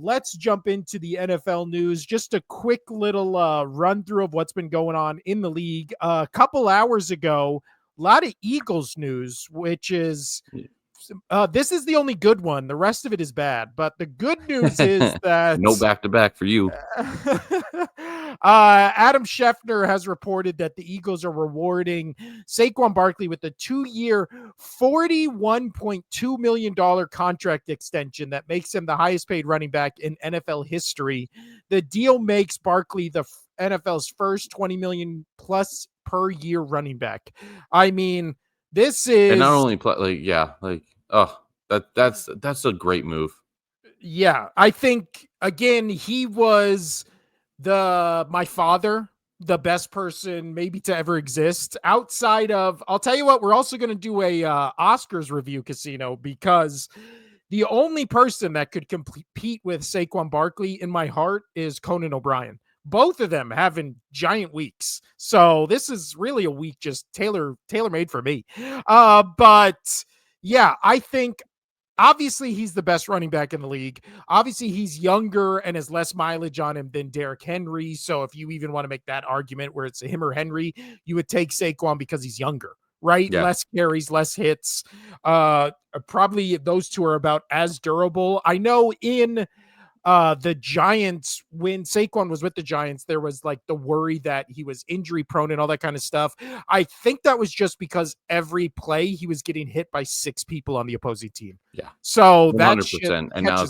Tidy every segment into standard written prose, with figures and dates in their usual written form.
let's jump into the NFL news. Just a quick little run through of what's been going on in the league. A couple hours ago, a lot of Eagles news, which is this is the only good one. The rest of it is bad. But the good news is that no back-to-back for you. Adam Schefter has reported that the Eagles are rewarding Saquon Barkley with a 2-year, $41.2 million contract extension that makes him the highest paid running back in NFL history. The deal makes Barkley the NFL's first $20 million plus per year running back. I mean, this is, and not only that's a great move. Yeah, I think again he was my father, the best person maybe to ever exist outside of. I'll tell you what, we're also going to do a Oscars review, Casino, because the only person that could compete with Saquon Barkley in my heart is Conan O'Brien. Both of them having giant weeks. So this is really a week just tailor-made for me. But yeah, I think obviously he's the best running back in the league. Obviously he's younger and has less mileage on him than Derrick Henry. So if you even want to make that argument where it's him or Henry, you would take Saquon because he's younger, right? Yeah. Less carries, less hits. Probably those two are about as durable. I know in the Giants, when Saquon was with the Giants, there was like the worry that he was injury prone and all that kind of stuff. I think that was just because every play he was getting hit by 6 people on the opposing team. Yeah. So 100%. And now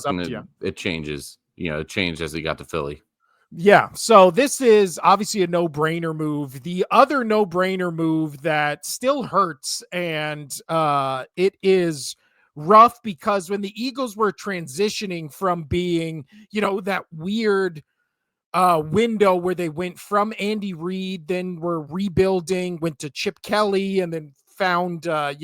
it changes. It changed as he got to Philly. Yeah. So this is obviously a no-brainer move. The other no-brainer move that still hurts, and it is rough because when the Eagles were transitioning from being, that weird window where they went from Andy Reid, then were rebuilding, went to Chip Kelly, and then found, a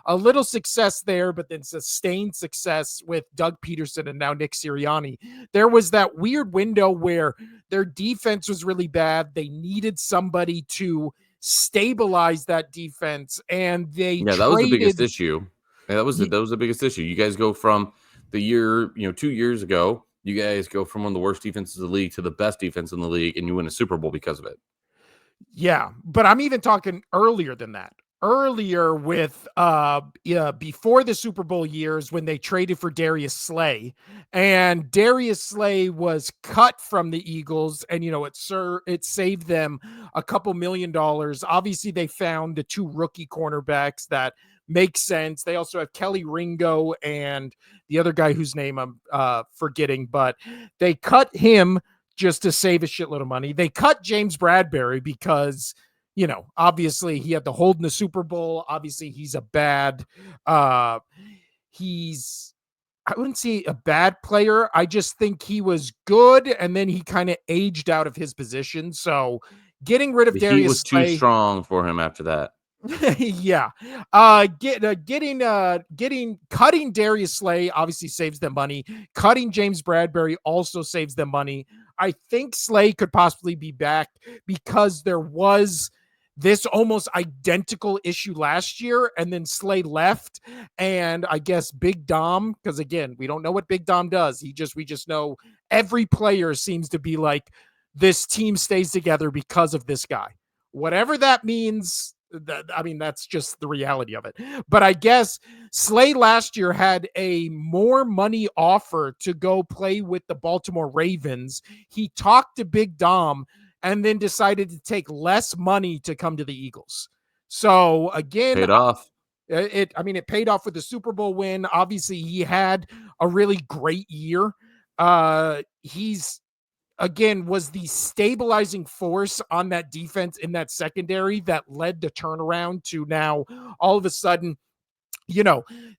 little success there, but then sustained success with Doug Peterson and now Nick Sirianni. There was that weird window where their defense was really bad. They needed somebody to stabilize that defense, and that was the biggest issue. That was the biggest issue. You guys go from the year, 2 years ago, you guys go from one of the worst defenses in the league to the best defense in the league, and you win a Super Bowl because of it. Yeah, but I'm even talking earlier than that. Earlier with before the Super Bowl years when they traded for Darius Slay, and Darius Slay was cut from the Eagles, and it saved them a couple $1 million. Obviously they found the 2 rookie cornerbacks that makes sense. They also have Kelly Ringo and the other guy whose name I'm forgetting, but they cut him just to save a shitload of money. They cut James Bradbury because, obviously he had to hold in the Super Bowl. Obviously he's a bad, I wouldn't say a bad player. I just think he was good, and then he kind of aged out of his position. So getting rid of Darius Slay was too strong for him after that. Yeah. Cutting Darius Slay obviously saves them money. Cutting James Bradbury also saves them money. I think Slay could possibly be back because there was this almost identical issue last year, and then Slay left, and I guess Big Dom, because again, we don't know what Big Dom does. We just know every player seems to be like, this team stays together because of this guy. Whatever that means, that's just the reality of it. But I guess Slay last year had a more money offer to go play with the Baltimore Ravens. He talked to Big Dom and then decided to take less money to come to the Eagles. So again, paid off. It paid off with the Super Bowl win. Obviously, he had a really great year. He's again was the stabilizing force on that defense in that secondary that led the turnaround to now all of a sudden,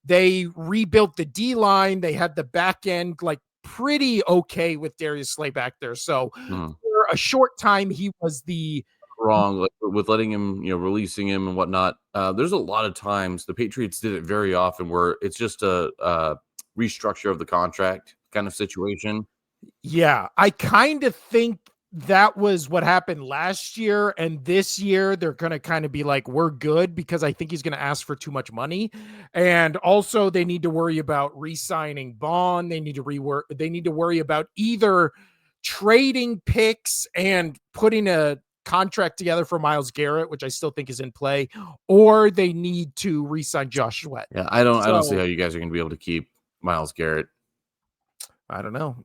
they rebuilt the D-line. They had the back end like pretty okay with Darius Slay back there. So for a short time, he was the wrong with letting him, releasing him and whatnot. There's a lot of times the Patriots did it very often where it's just a restructure of the contract kind of situation. Yeah, I kind of think that was what happened last year. And this year, they're going to kind of be like, we're good, because I think he's going to ask for too much money. And also, they need to worry about re-signing Bond. They need to worry about either trading picks and putting a contract together for Myles Garrett, which I still think is in play, or they need to re-sign Josh Sweat. Yeah, I don't see So how you guys are going to be able to keep Myles Garrett. I don't know.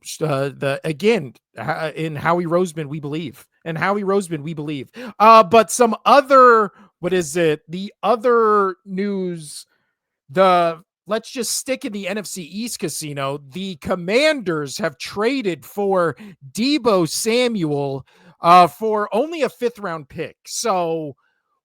In Howie Roseman, we believe. And Howie Roseman, we believe. But some other, what is it? The other news, let's just stick in the NFC East, Casino. The Commanders have traded for Deebo Samuel for only a 5th round pick. So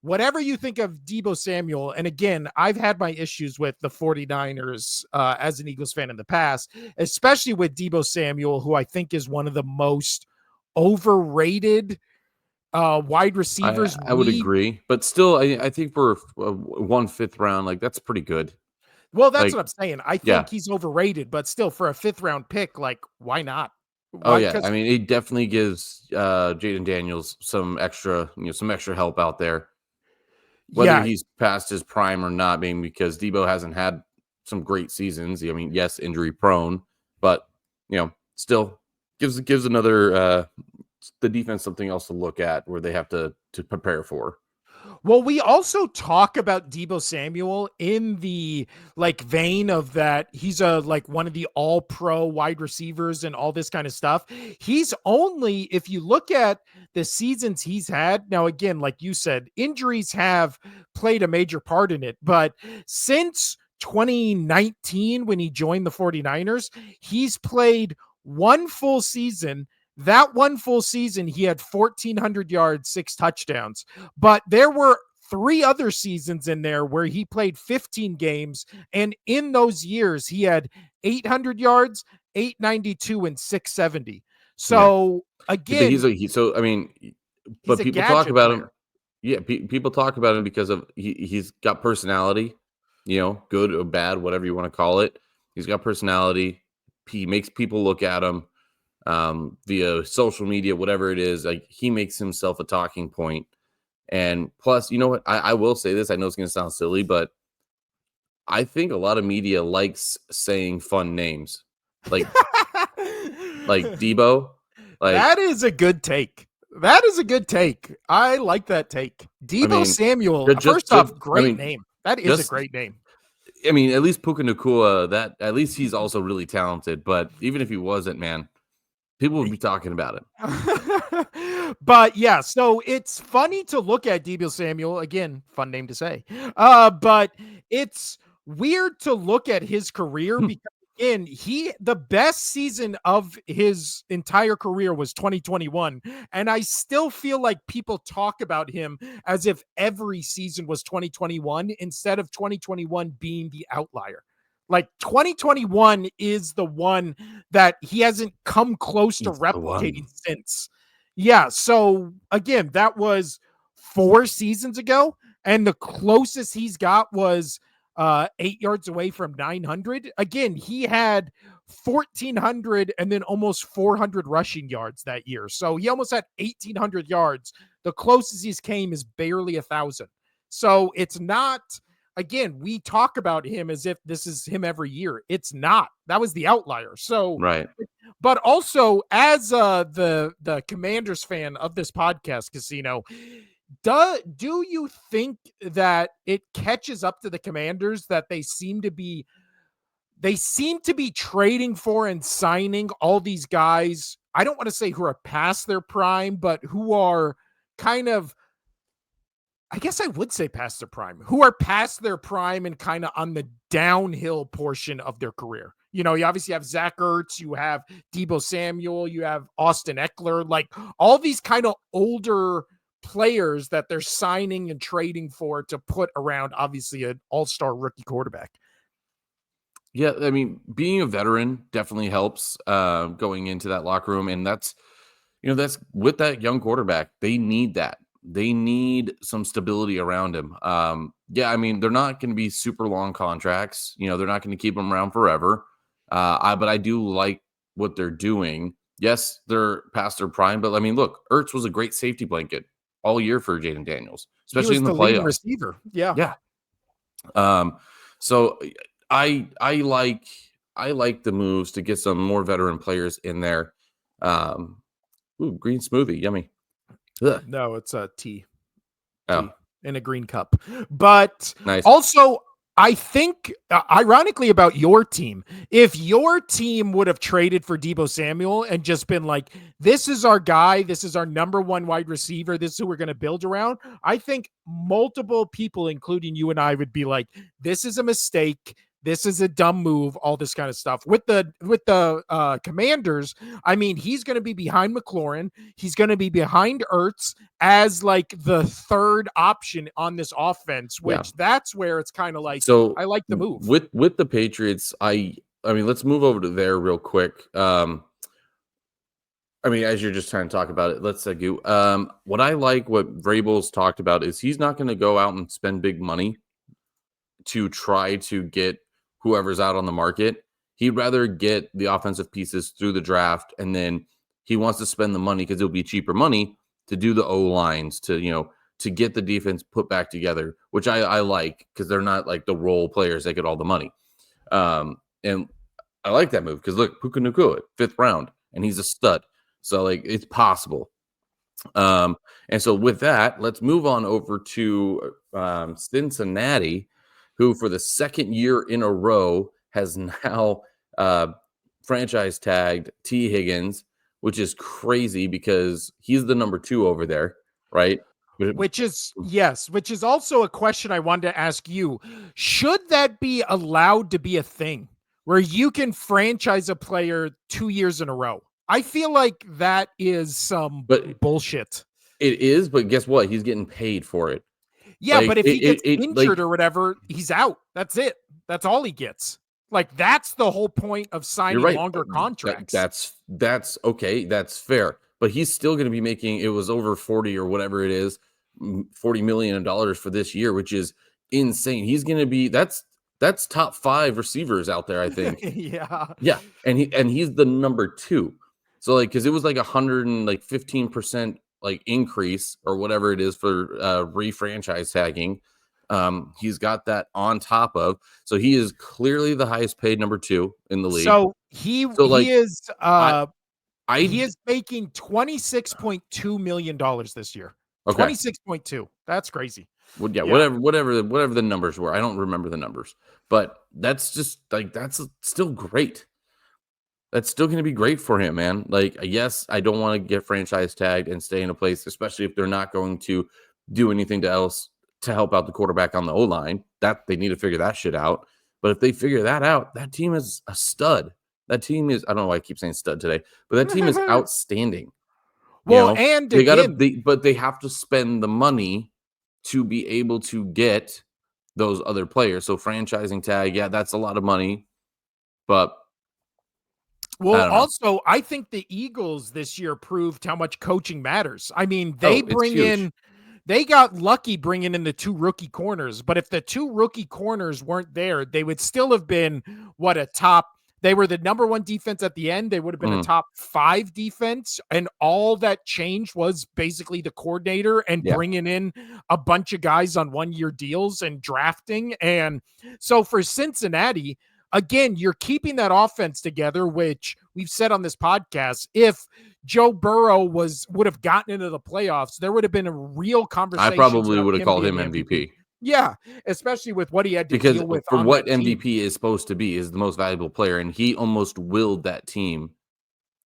whatever you think of Deebo Samuel, and again, I've had my issues with the 49ers as an Eagles fan in the past, especially with Deebo Samuel, who I think is one of the most overrated wide receivers. I would agree, but still, I think for 1/5 round, like that's pretty good. Well, that's Like, what I'm saying. I yeah. think he's overrated, but still, for a 5th round pick, like, why not? Oh Why? yeah, Because I mean, it definitely gives Jaden Daniels some extra help out there, whether yeah, he's past his prime or not. Being because Deebo hasn't had some great seasons. I mean, yes, injury prone, but still gives another the defense something else to look at where they have to prepare for. well, we also talk about Deebo Samuel in the vein of that he's one of the all pro wide receivers and all this kind of stuff. He's only, if you look at the seasons he's had, now again, like you said, injuries have played a major part in it, but since 2019, when he joined the 49ers, he's played one full season. That one full season, he had 1,400 yards, 6 touchdowns. But there were 3 other seasons in there where he played 15 games. And in those years, he had 800 yards, 892, and 670. Yeah, So but again, so I mean, he's but a people talk gadget about him. player. Yeah, people talk about him because of he's got personality, good or bad, whatever you want to call it. He's got personality. He makes people look at him via social media, whatever it is. Like he makes himself a talking point. And plus, you know what? I will say this. I know it's going to sound silly, but I think a lot of media likes saying fun names, like Deebo. Like, That is a good take. That is a good take. I like that take. I Deebo mean, Samuel, first just off, I great mean, name. That is a just great name. I mean, at least Puka Nacua, that at least he's also really talented. But even if he wasn't, man, people would be talking about it. But yeah, so it's funny to look at Deebo Samuel. Again, fun name to say. But it's weird to look at his career because again, the best season of his entire career was 2021. And I still feel like people talk about him as if every season was 2021 instead of 2021 being the outlier. Like 2021 is the one that he hasn't come close to He's the replicating one. since. Yeah. So again, that was 4 seasons ago. And the closest he's got was 8 yards away from 900. Again, he had 1,400 and then almost 400 rushing yards that year. So he almost had 1,800 yards. The closest he's came is barely 1,000. So it's not, again, we talk about him as if this is him every year. It's not. That was the outlier. So, Right. but also as the Commanders fan of this podcast, Casino, do you think that it catches up to the Commanders that they seem to be trading for and signing all these guys? I don't want to say who are past their prime, but who are kind of, I guess I would say past their prime, who are past their prime and kind of on the downhill portion of their career. You obviously have Zach Ertz, you have Deebo Samuel, you have Austin Eckler, like all these kind of older players that they're signing and trading for to put around, obviously, an all-star rookie quarterback. Yeah, I mean, being a veteran definitely helps going into that locker room, and that's with that young quarterback. They need that. They need some stability around him. Yeah, I mean, they're not going to be super long contracts. They're not going to keep him around forever. But I do like what they're doing. Yes, they're past their prime, but I mean, look, Ertz was a great safety blanket all year for Jaden Daniels, He especially was in the the leading playoffs. receiver. Yeah. Yeah. So I like the moves to get some more veteran players in there. Um, green smoothie, yummy. Ugh. No, it's a tea. Oh, Tea in a green cup. But nice. also, I think, ironically, about your team, if your team would have traded for Deebo Samuel and just been like, this is our guy, this is our number one wide receiver, this is who we're going to build around, I think multiple people, including you and I, would be like, this is a mistake. This is a dumb move, all this kind of stuff. With the Commanders, I mean, he's going to be behind McLaurin. He's going to be behind Ertz as like the third option on this offense, Yeah. which that's where it's kind of like, So I like the move. with the Patriots, I mean, let's move over to there real quick. I mean, as you're just trying to talk about it, let's segue. What I like, what Vrabel's talked about, is he's not going to go out and spend big money to try to get whoever's out on the market. He'd rather get the offensive pieces through the draft, and then he wants to spend the money because it'll be cheaper money to do the O lines, to get the defense put back together, which I like because they're not like the role players that get all the money. And I like that move because look, Puka Nacua, 5th round, and he's a stud. So like it's possible. And so with that, let's move on over to Cincinnati, who for the second year in a row has now franchise tagged T. Higgins, which is crazy because he's the number 2 over there, right? Which is, yes, which is also a question I wanted to ask you. Should that be allowed to be a thing where you can franchise a player 2 years in a row? I feel like that is some But bullshit. it is, but guess what? He's getting paid for it. Yeah, Like but if he gets like injured or whatever, he's out. That's it. That's all he gets. Like, that's the whole point of you're signing right. longer contracts. That's okay. That's fair. But he's still going to be making, it was over 40 or whatever it is, $40 million for this year, which is insane. He's going to be, that's top 5 receivers out there, I think. Yeah. Yeah. And he's the number 2. So like, cause it was like 115% like increase or whatever it is for re-franchise tagging. He's got that on top of, so he is clearly the highest paid number 2 in the league. So he So he like is I he I is making $26.2 million this year. okay. 26.2. That's crazy. Well, yeah, Yeah. whatever the numbers were. I don't remember the numbers, but that's just like that's still great. That's still going to be great for him, man. Like, yes, I don't want to get franchise tagged and stay in a place, especially if they're not going to do anything else to help out the quarterback on the O line. That they need to figure that shit out. But if they figure that out, that team is a stud. That team is, I don't know why I keep saying stud today, but that team is outstanding. Well, and again, But they have to spend the money to be able to get those other players. So franchising tag, yeah, that's a lot of money, but I well, don't know. also, I think the Eagles this year proved how much coaching matters. I mean, Oh, it's huge. they got lucky bringing in the 2 rookie corners, but if the 2 rookie corners weren't there, they would still have been they were the number 1 defense at the end. They would have been a Mm, top 5 defense. And all that changed was basically the coordinator and yeah. bringing in a bunch of guys on 1-year deals and drafting. And so for Cincinnati, again, you're keeping that offense together, which we've said on this podcast. If Joe Burrow would have gotten into the playoffs, there would have been a real I conversations probably about would have him called being him the MVP. MVP Yeah, especially with what he had to because deal with for on what that team. MVP is supposed to be is the most valuable player, and he almost willed that team.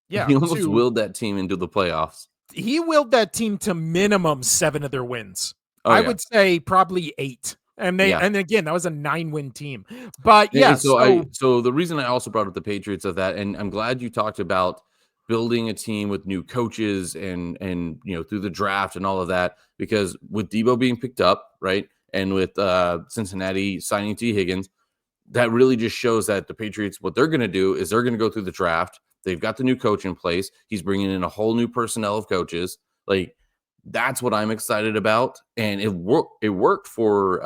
Yeah, He almost willed that team into the playoffs. he willed that team to minimum 7 of their wins. Oh I yeah, would say probably 8. yeah. And again, that was a 9-win team. But And yeah, so so the reason I also brought up the Patriots of that, and I'm glad you talked about building a team with new coaches and through the draft and all of that, because with Deebo being picked up, right, and with Cincinnati signing T. Higgins, that really just shows that the Patriots, what they're going to do is they're going to go through the draft. They've got the new coach in place. He's bringing in a whole new personnel of coaches. Like, that's what I'm excited about, and it worked for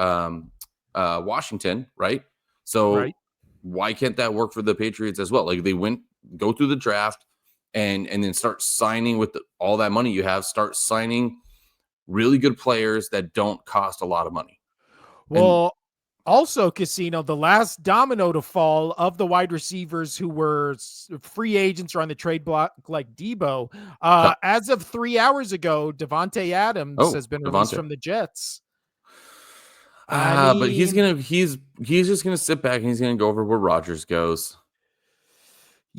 Washington, right? So right. why can't that work for the Patriots as well? Like, go through the draft, and then start signing with all that money you have. Start signing really good players that don't cost a lot of money. And Well, also, Casino, the last domino to fall of the wide receivers who were free agents or on the trade block, like Deebo, as of 3 hours ago, Devontae Adams has been released Devontae. from the Jets. I But he's mean, just gonna sit back and he's gonna go over where Rodgers goes.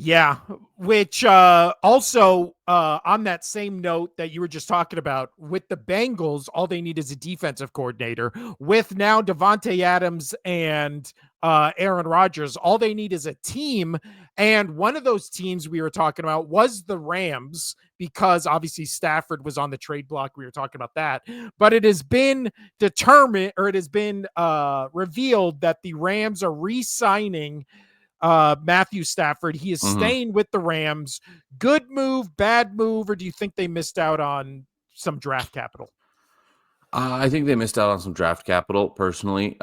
yeah, which also on that same note that you were just talking about, with the Bengals, all they need is a defensive coordinator. With now Devontae Adams and Aaron Rodgers, all they need is a team. And one of those teams we were talking about was the Rams, because obviously Stafford was on the trade block. We were talking about that. But it has been determined, or it has been revealed, that the Rams are re-signing Matthew Stafford. He is staying with the Rams. Good move, bad move, or do you think they missed out on some draft capital? I think they missed out on some draft capital, personally.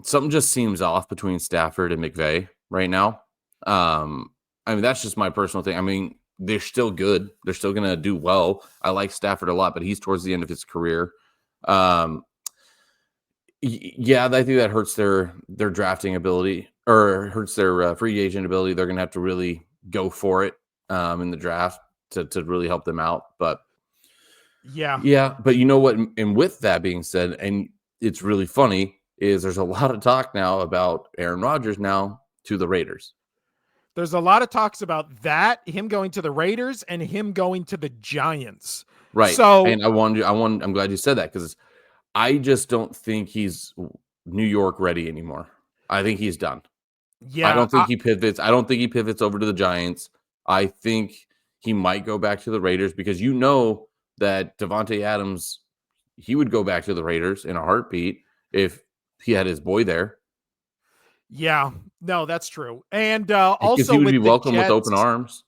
Something just seems off between Stafford and McVay right now. I mean, that's just my personal thing. I mean, they're still good. They're still going to do well. I like Stafford a lot, but he's towards the end of his career. Yeah, I think that hurts their drafting ability, or hurts their free agent ability. They're going to have to really go for it in the draft to really help them out. But yeah. But you know what? And with that being said, and it's really funny, is there's a lot of talk now about Aaron Rodgers now to the Raiders. There's a lot of talks about that, him going to the Raiders and him going to the Giants. Right. So, and I'm glad you said that, because I just don't think he's New York ready anymore. I think he's done. Yeah. I don't think he pivots. I don't think he pivots over to the Giants. I think he might go back to the Raiders, because you know that Devontae Adams, he would go back to the Raiders in a heartbeat if he had his boy there. Yeah, no, that's true. And Because also he would with be the welcomed Jets, with open arms.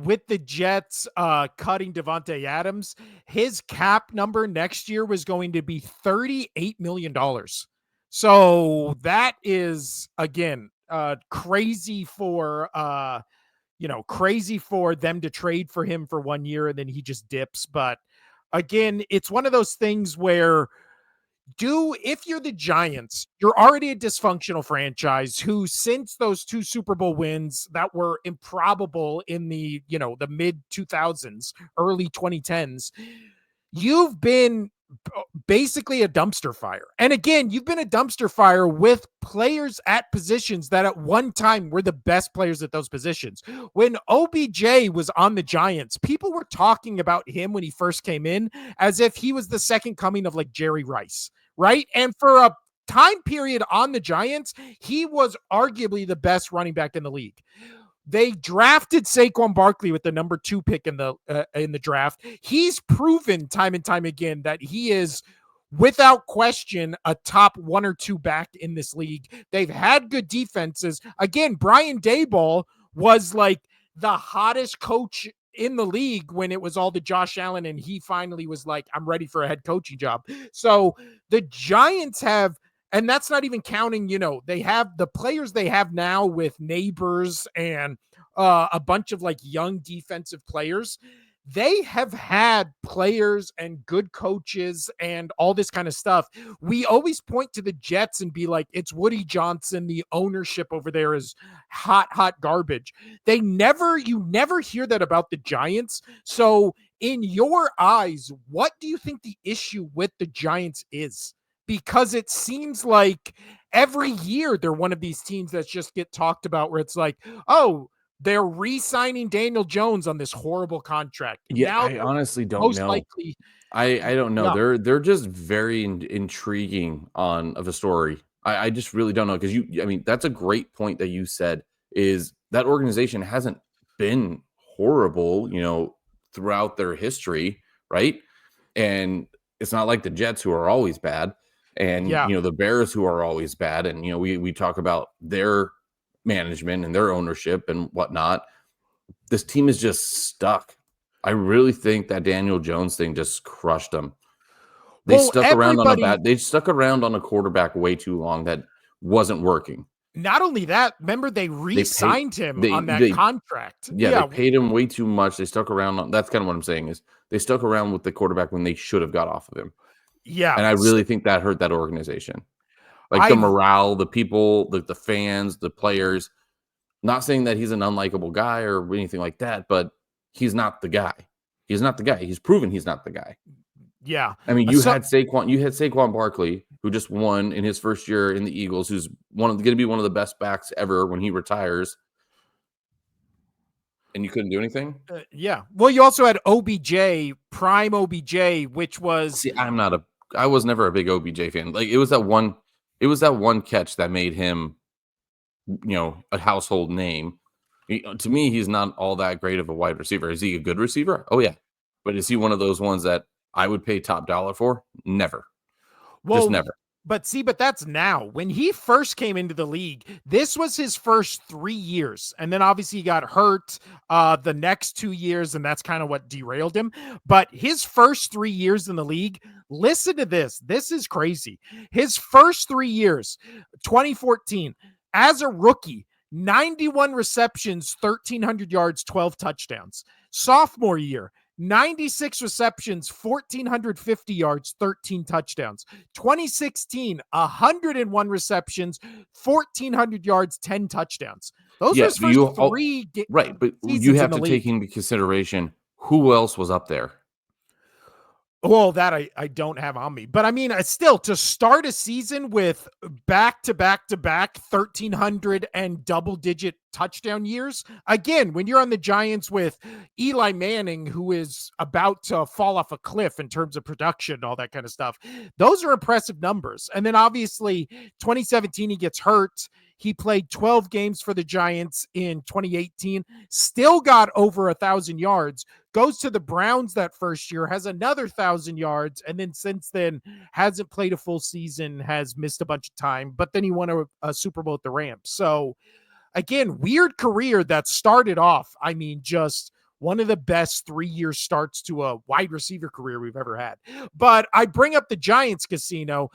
With the Jets cutting Devontae Adams, his cap number next year was going to be $38 million. So that is, again, crazy for crazy for them to trade for him for 1 year and then he just dips. But again, it's one of those things where, if you're the Giants, you're already a dysfunctional franchise who, since those 2 Super Bowl wins that were improbable in the mid 2000s, early 2010s, you've been basically a dumpster fire. And again, you've been a dumpster fire with players at positions that at one time were the best players at those positions. When OBJ was on the Giants, people were talking about him when he first came in as if he was the second coming of like Jerry Rice, right? And for a time period on the Giants, he was arguably the best running back in the league. They drafted Saquon Barkley with the number 2 pick in the draft. He's proven time and time again that he is, without question, a top 1 or 2 back in this league. They've had good defenses. Again, Brian Daboll was like the hottest coach in the league when it was all the Josh Allen, and he finally was like, I'm ready for a head coaching job. So the Giants have, and that's not even counting, they have the players they have now with Neighbors and a bunch of like young defensive players. They have had players and good coaches and all this kind of stuff. We always point to the Jets and be like, it's Woody Johnson. The ownership over there is hot garbage. You never hear that about the Giants. So in your eyes, what do you think the issue with the Giants is? Because it seems like every year they're one of these teams that just get talked about where it's like, oh, they're re-signing Daniel Jones on this horrible contract. Yeah, Now I honestly don't most know. likely, I don't know. yeah, They're just very intriguing of a story. I just really don't know, because I mean, that's a great point that you said, is that organization hasn't been horrible, throughout their history, right? And it's not like the Jets, who are always bad, and yeah. the Bears, who are always bad, and we talk about their management and their ownership and whatnot. This team is just stuck. I really think that Daniel Jones thing just crushed them. They Well, stuck around everybody, they stuck around on a quarterback way too long that wasn't working. Not only that, remember they re-signed him on that contract. Yeah, Yeah, they paid him way too much. They stuck around. That's kind of what I'm saying is they stuck around with the quarterback when they should have got off of him. yeah. And I really think that hurt that organization. Like the I've morale, the people, the fans, the players. Not saying that he's an unlikable guy or anything like that, but he's not the guy. He's not the guy. He's proven he's not the guy. yeah. I mean, So had Saquon Barkley, who just won in his first year in the Eagles, who's going to be one of the best backs ever when he retires. And you couldn't do anything? yeah. Well, you also had OBJ, prime OBJ, which was See, I was never a big OBJ fan. Like it was that one catch that made him, a household name. To me, he's not all that great of a wide receiver. Is he a good receiver? Oh yeah. But is he one of those ones that I would pay top dollar for? Never. Just never. But that's now. When he first came into the league, this was his first 3 years. And then obviously he got hurt the next 2 years, and that's kind of what derailed him. But his first 3 years in the league, listen to this. This is crazy. His first 3 years, 2014, as a rookie, 91 receptions, 1,300 yards, 12 touchdowns. Sophomore year, 96 receptions, 1,450 yards, 13 touchdowns. 2016, 101 receptions, 1,400 yards, 10 touchdowns. Those are his first three right, but you have to take into consideration who else was up there. Well, that I don't have on me. But I mean, still, to start a season with back-to-back-to-back 1,300 and double-digit touchdown years, again, when you're on the Giants with Eli Manning, who is about to fall off a cliff in terms of production, all that kind of stuff, those are impressive numbers. And then obviously, 2017, he gets hurt. He played 12 games for the Giants in 2018, still got over 1,000 yards, goes to the Browns that first year, has another 1,000 yards, and then since then hasn't played a full season, has missed a bunch of time, but then he won a Super Bowl at the Rams. So again, weird career that started off, I mean, just one of the best 3-year starts to a wide receiver career we've ever had. But I bring up the Giants, Casino,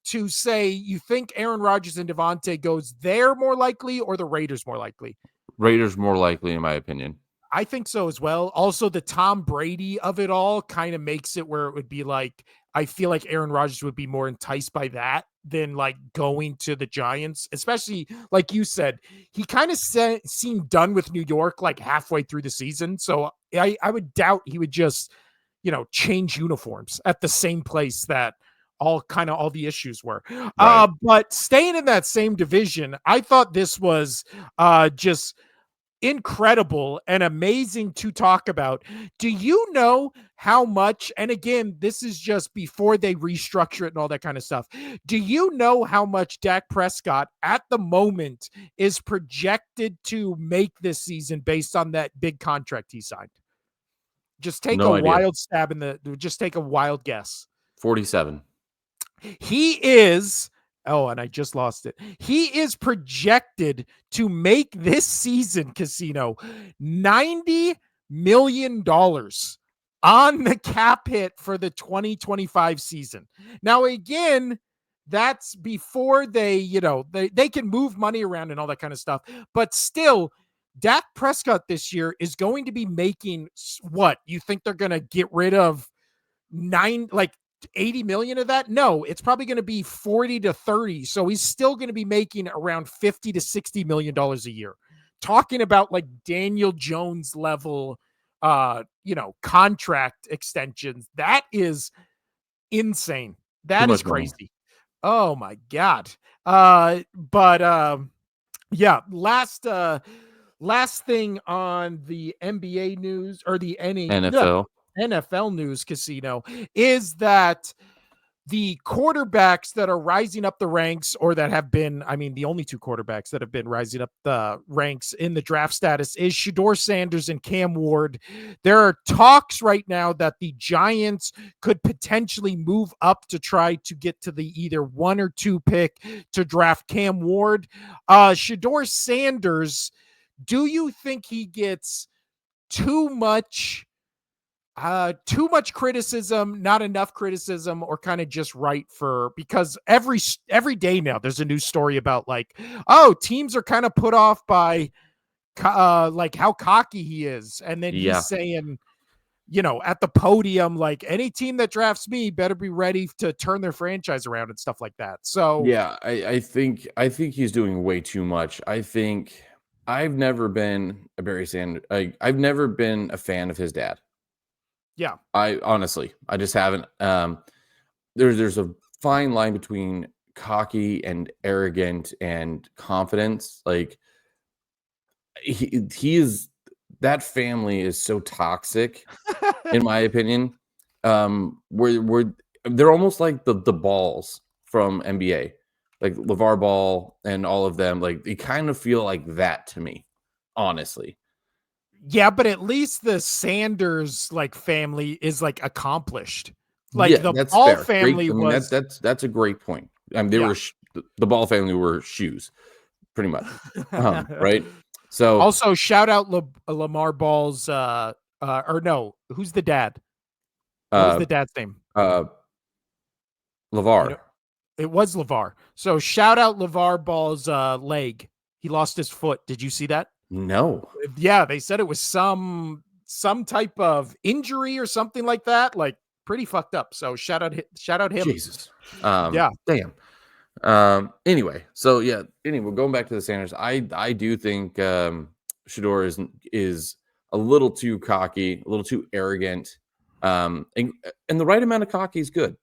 to say you think Aaron Rodgers and Devontae goes there more likely or the Raiders more likely? Raiders more likely, in my opinion. I think so as well. Also, the Tom Brady of it all kind of makes it where it would be like, I feel like Aaron Rodgers would be more enticed by that than like going to the Giants, especially like you said, he kind of seemed done with New York like halfway through the season. So I would doubt he would just, change uniforms at the same place that all the issues were. Right. But staying in that same division, I thought this was just incredible and amazing to talk about. Do you know how much, and again, this is just before they restructure it and all that kind of stuff. Do you know how much Dak Prescott at the moment is projected to make this season based on that big contract he signed? Just take just take a wild guess. 47. He is, and I just lost it. He is projected to make this season, Casino, $90 million on the cap hit for the 2025 season. Now, again, that's before they can move money around and all that kind of stuff. But still, Dak Prescott this year is going to be making what? You think they're going to get rid of 80 million of that? No, it's probably going to be 40 to 30. So he's still going to be making around 50 to 60 million dollars a year. Talking about like Daniel Jones level contract extensions. That is insane. That is crazy. Money. Oh my God. Yeah, last thing on the NBA news or the NFL news, Casino, is that the quarterbacks that are rising up the ranks, or that have been, the only two quarterbacks that have been rising up the ranks in the draft status is Shedeur Sanders and Cam Ward. There are talks right now that the Giants could potentially move up to try to get to the either 1 or 2 pick to draft Cam Ward. Shedeur Sanders, do you think he gets too much Too much criticism, not enough criticism, or kind of just right because every day now there's a new story about like, oh, teams are kind of put off by like how cocky he is, and then he's Yeah. saying, at the podium, like, any team that drafts me better be ready to turn their franchise around and stuff like that. So Yeah, I think he's doing way too much. I think I've never been a Barry Sanders. I've never been a fan of his dad. yeah, I just haven't. There's a fine line between cocky and arrogant and confidence. Like he is that family is so toxic, in my opinion. Where they're almost like the balls from NBA, like LeVar Ball and all of them. Like they kind of feel like that to me, honestly. yeah, but at least the Sanders like family is like accomplished. Like Yeah, the that's Ball fair. Great. family I mean was, that's a great point. I mean, they yeah. were the Ball family were shoes, pretty much. Right. So Also, shout out Lamar Ball's or no, who's the dad? What was uh the dad's name? uh You know, Lavar. it was LeVar. So shout out LeVar Ball's leg. He lost his foot. Did you see that? No. Yeah, they said it was some type of injury or something like that. Like, pretty fucked up. So shout out him. Jesus. Yeah. Damn. Anyway, so yeah, anyway, going back to the Sanders, I do think Shador is a little too cocky, a little too arrogant. And the right amount of cocky is good.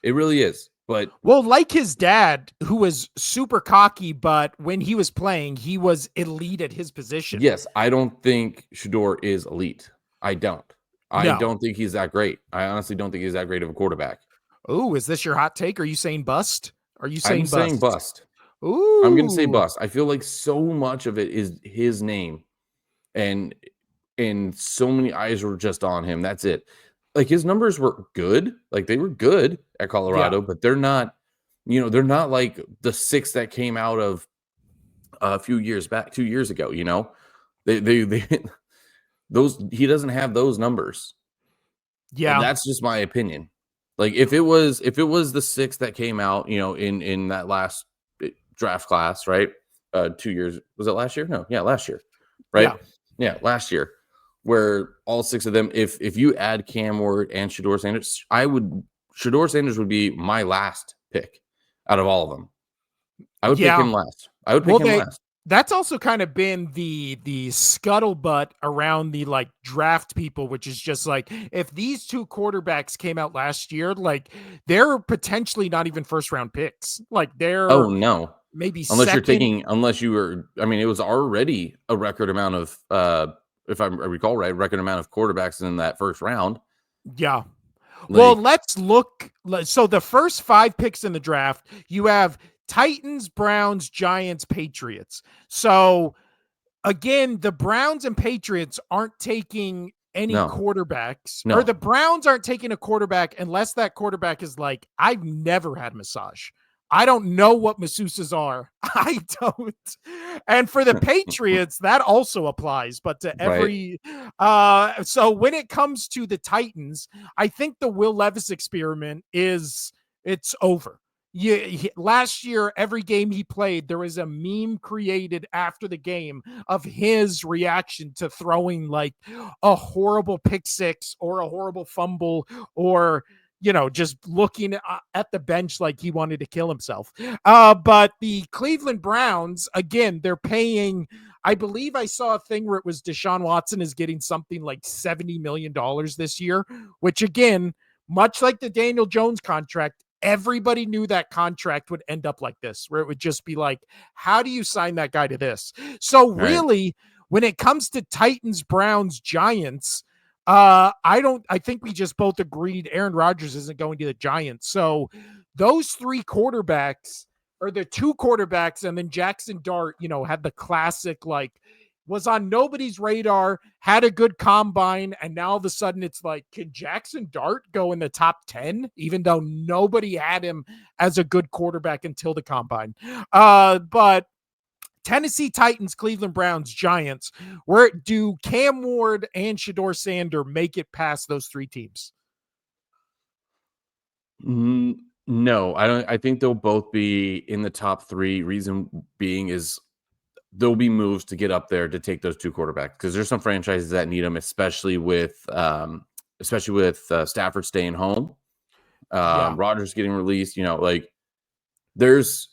It really is. But Well, like his dad, who was super cocky, but when he was playing, he was elite at his position. yes, I don't think Shador is elite. I don't. I No. don't think he's that great. I honestly don't think he's that great of a quarterback. Oh, is this your hot take? Are you saying bust? Are you I'm saying saying bust? bust. I'm gonna say Ooh. bust. I feel like so much of it is his name, and so many eyes were just on him. That's it. Like his numbers were good. Like they were good at Yeah. Colorado, but they're not, they're not like the six that came out of a few years back, 2 years ago, they those he doesn't have those numbers. And Yeah. that's just my opinion. Like if it was the six that came out, in that last draft class, right? 2 years, was it last year? No, yeah, last year, right? Yeah. Yeah, last year, where all six of them, if you add Cam Ward and Shador Sanders, Shador Sanders would be my last pick out of all of them. I would pick Yeah. him last. I would pick Well, him last. that's also kind of been the scuttlebutt around the like draft people, which is just like, if these two quarterbacks came out last year, like they're potentially not even first round picks. Like Oh they're no. maybe Unless you're second. taking, I mean, it was already a record amount of, if I recall right, record amount of quarterbacks in that first round. Yeah. Well, Like, let's look. So the first 5 picks in the draft, you have Titans, Browns, Giants, Patriots. So again, the Browns and Patriots aren't taking any no, quarterbacks, or no, the Browns aren't taking a quarterback unless that quarterback is like, I've never had massage. I don't know what masseuses are. I don't. And for the Patriots, that also applies, but to right, every so when it comes to the Titans, I think the Will Levis experiment it's over. Last year, every game he played, there was a meme created after the game of his reaction to throwing like a horrible pick six or a horrible fumble, or just looking at the bench like he wanted to kill himself. But the Cleveland Browns, again, they're paying, I believe I saw a thing where it was Deshaun Watson is getting something like $70 million this year, which again, much like the Daniel Jones contract, everybody knew that contract would end up like this, where it would just be like, how do you sign that guy to this? So right, really, when it comes to Titans, Browns, Giants, I think we just both agreed Aaron Rodgers isn't going to the Giants. So those 3 quarterbacks, or the 2 quarterbacks, and then Jackson Dart, had the classic, like, was on nobody's radar, had a good combine, and now all of a sudden it's like, can Jackson Dart go in the top 10, even though nobody had him as a good quarterback until the combine? But Tennessee Titans, Cleveland Browns, Giants. Where do Cam Ward and Shedeur Sander make it past those three teams? No, I don't. I think they'll both be in the top three. Reason being is there'll be moves to get up there to take those two quarterbacks because there's some franchises that need them, especially with Stafford staying home, Rodgers getting released. Like there's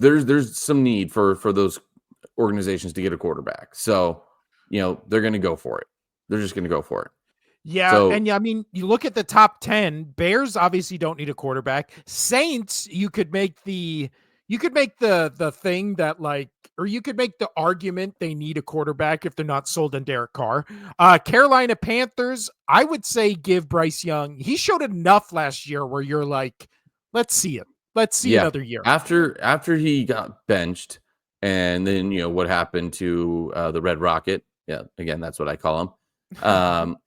some need for those organizations to get a quarterback. So they're going to go for it. They're just going to go for it. Yeah, So, and yeah, I mean, you look at the top 10, Bears obviously don't need a quarterback. Saints, you could make the thing that or you could make the argument they need a quarterback if they're not sold on Derek Carr. Carolina Panthers, I would say give Bryce Young. He showed enough last year where you're like, let's see it. Let's see another year. After he got benched, and then what happened to the Red Rocket? Yeah, again, that's what I call him.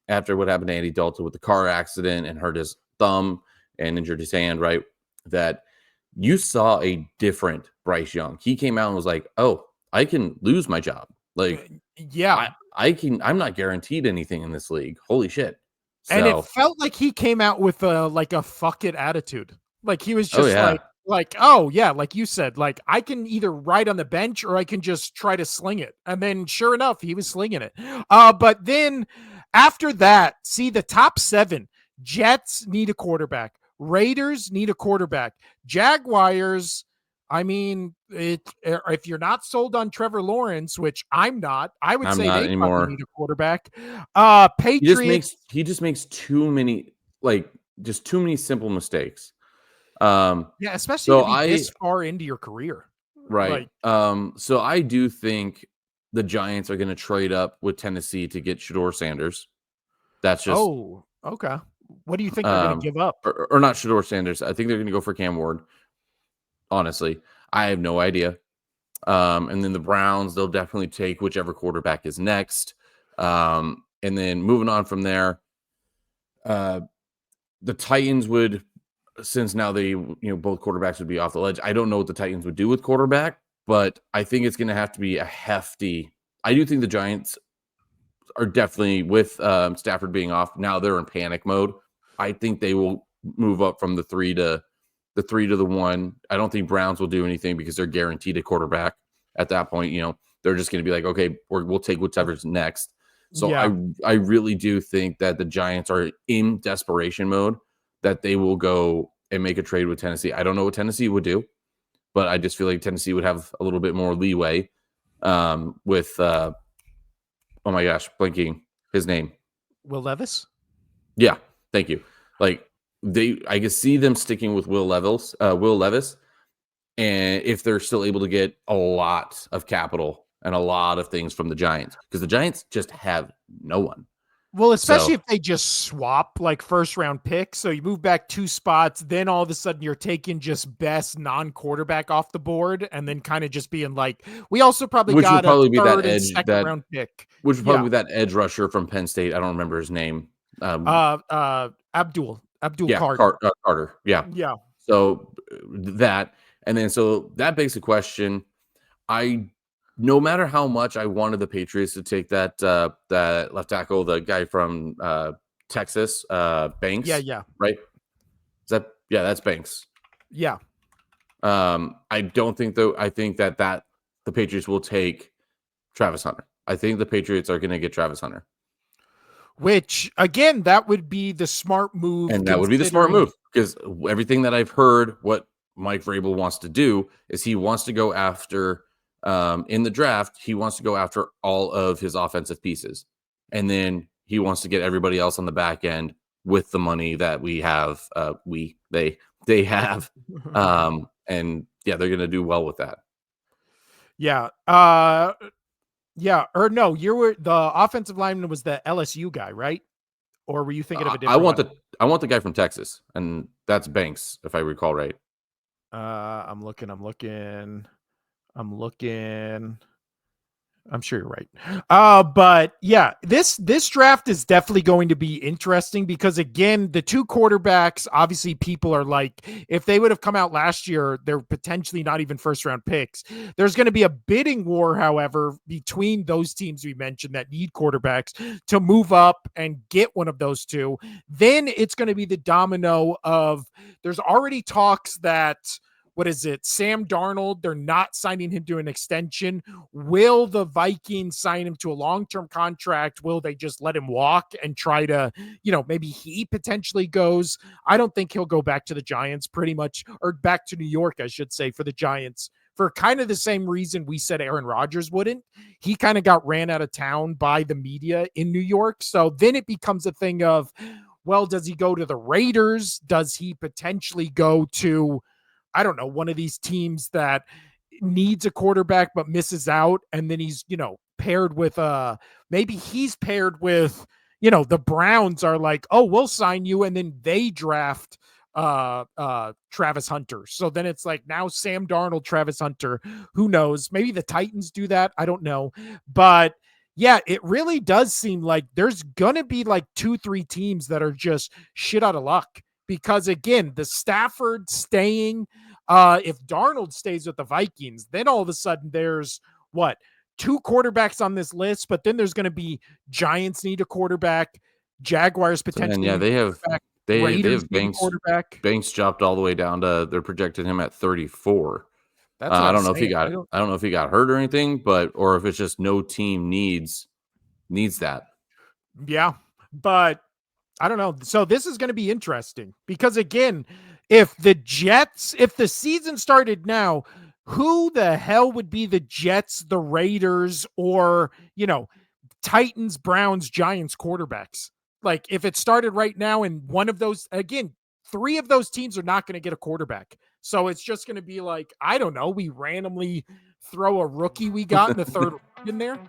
After what happened to Andy Dalton with the car accident and hurt his thumb and injured his hand, right? That you saw a different Bryce Young. He came out and was like, "Oh, I can lose my job. Like, I can. I'm not guaranteed anything in this league. Holy shit!" And it felt like he came out with a fuck it attitude. Like he was just oh yeah, like you said, like I can either ride on the bench or I can just try to sling it. And then sure enough, he was slinging it. But then after that, see the top 7, Jets need a quarterback. Raiders need a quarterback. Jaguars, I mean, if you're not sold on Trevor Lawrence, which I'm not, I would say they probably need a quarterback. Patriots. He just makes too many simple mistakes. Especially to be this far into your career. Right. So I do think the Giants are going to trade up with Tennessee to get Shedeur Sanders. That's just okay. What do you think they're going to give up? Or not Shedeur Sanders. I think they're going to go for Cam Ward. Honestly, I have no idea. And then the Browns, they'll definitely take whichever quarterback is next. And then moving on from there, the Titans would, since now they, both quarterbacks would be off the ledge. I don't know what the Titans would do with quarterback, but I think it's going to have to be a hefty. I do think the Giants are definitely, with Stafford being off, now they're in panic mode. I think they will move up from the 3 to the 1. I don't think Browns will do anything because they're guaranteed a quarterback at that point. They're just going to be like, okay, we'll take whatever's next. So I really do think that the Giants are in desperation mode, that they will go and make a trade with Tennessee. I don't know what Tennessee would do, but I just feel like Tennessee would have a little bit more leeway with oh my gosh, blanking his name. Will Levis? Yeah, thank you. Like I can see them sticking with Will Levis, and if they're still able to get a lot of capital and a lot of things from the Giants, because the Giants just have no one. Well, especially if they just swap like first round picks. So you move back 2 spots, then all of a sudden you're taking just best non-quarterback off the board, and then kind of just being like, we also probably got a third and second round pick. Which would probably be that edge rusher from Penn State. I don't remember his name. Abdul Carter. Yeah. So that, and then so that begs the question. No matter how much I wanted the Patriots to take that left tackle, the guy from Texas, Banks. Yeah. Right? That's Banks. Yeah. I don't think though. I think that the Patriots will take Travis Hunter. I think the Patriots are going to get Travis Hunter. Which, again, that would be the smart move. And that would be the smart move, because everything that I've heard, what Mike Vrabel wants to do is he wants to go after, in the draft, he wants to go after all of his offensive pieces. And then he wants to get everybody else on the back end with the money that we have. They have. And yeah, they're going to do well with that. Yeah. Yeah, or no, the offensive lineman was the LSU guy, right? Or were you thinking of a different I want the guy from Texas, and that's Banks, if I recall right. I'm looking. I'm sure you're right. But yeah, this draft is definitely going to be interesting because again, the two quarterbacks, obviously people are like, if they would have come out last year, they're potentially not even first round picks. There's going to be a bidding war, however, between those teams we mentioned that need quarterbacks to move up and get one of those two. Then it's going to be the domino of there's already talks that what is it? Sam Darnold, they're not signing him to an extension. Will the Vikings sign him to a long-term contract? Will they just let him walk and try to, maybe he potentially goes? I don't think he'll go back to the Giants pretty much, or back to New York, I should say, for the Giants for kind of the same reason we said Aaron Rodgers wouldn't. He kind of got ran out of town by the media in New York. So then it becomes a thing of, well, does he go to the Raiders? Does he potentially go to, I don't know, one of these teams that needs a quarterback but misses out, and then he's, paired with maybe he's paired with, the Browns are like, "Oh, we'll sign you," and then they draft Travis Hunter. So then it's like now Sam Darnold, Travis Hunter, who knows? Maybe the Titans do that, I don't know. But yeah, it really does seem like there's going to be like 2-3 teams that are just shit out of luck because again, the Stafford staying, if Darnold stays with the Vikings, then all of a sudden there's what, 2 quarterbacks on this list, but then there's going to be Giants need a quarterback, Jaguars potentially. And yeah, they Raiders have need a quarterback. Banks dropped all the way down to they're projecting him at 34. That's what I I'm don't know if he saying. got I don't know if he got hurt or anything, or if it's just no team needs that. Yeah, but I don't know. So this is going to be interesting because again, if the season started now, who the hell would be the Jets, the Raiders, or, Titans, Browns, Giants quarterbacks? Like if it started right now and one of those, again, 3 of those teams are not going to get a quarterback. So it's just going to be like, I don't know, we randomly throw a rookie we got in the third in there.